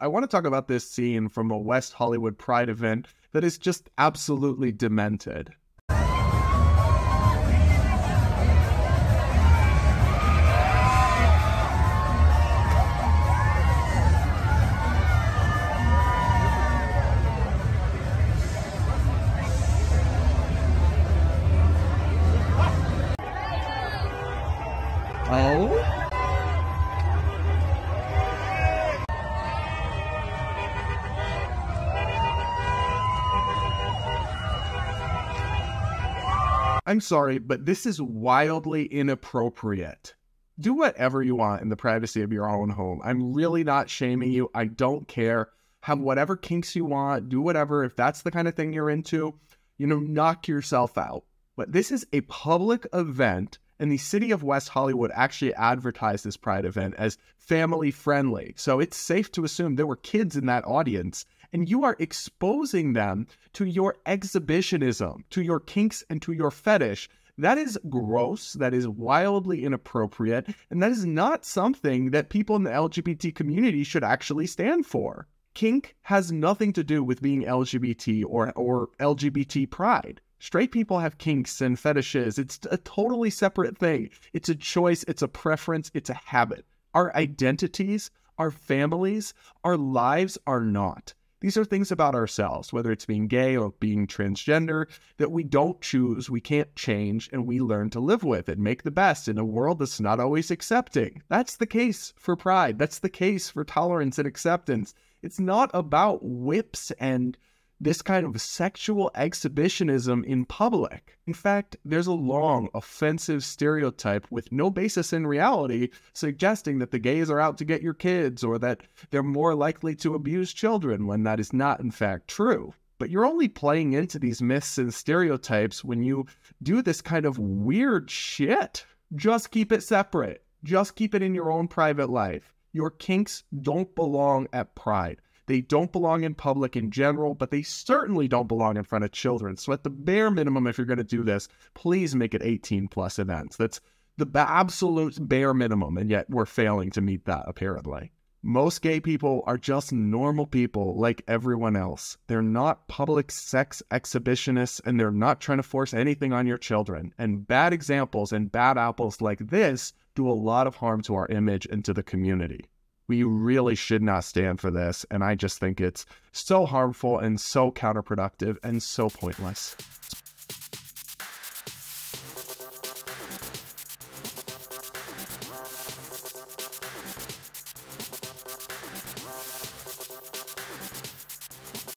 I want to talk about this scene from a West Hollywood Pride event that is just absolutely demented. Oh? I'm sorry, but this is wildly inappropriate. Do whatever you want in the privacy of your own home. I'm really not shaming you. I don't care. Have whatever kinks you want. Do whatever. If that's the kind of thing you're into, knock yourself out. But this is a public event, and the city of West Hollywood actually advertised this Pride event as family friendly. So it's safe to assume there were kids in that audience, and you are exposing them to your exhibitionism, to your kinks, and to your fetish. That is gross, that is wildly inappropriate, and that is not something that people in the LGBT community should actually stand for. Kink has nothing to do with being LGBT or LGBT Pride. Straight people have kinks and fetishes. It's a totally separate thing. It's a choice, it's a preference, it's a habit. Our identities, our families, our lives are not. These are things about ourselves, whether it's being gay or being transgender, that we don't choose, we can't change, and we learn to live with and make the best in a world that's not always accepting. That's the case for Pride. That's the case for tolerance and acceptance. It's not about whips and this kind of sexual exhibitionism in public. In fact, there's a long, offensive stereotype with no basis in reality suggesting that the gays are out to get your kids or that they're more likely to abuse children when that is not, in fact, true. But you're only playing into these myths and stereotypes when you do this kind of weird shit. Just keep it separate. Just keep it in your own private life. Your kinks don't belong at Pride. They don't belong in public in general, but they certainly don't belong in front of children. So at the bare minimum, if you're going to do this, please make it 18+ events. That's the absolute bare minimum, and yet we're failing to meet that, apparently. Most gay people are just normal people like everyone else. They're not public sex exhibitionists, and they're not trying to force anything on your children. And bad examples and bad apples like this do a lot of harm to our image and to the community. We really should not stand for this, and I just think it's so harmful and so counterproductive and so pointless.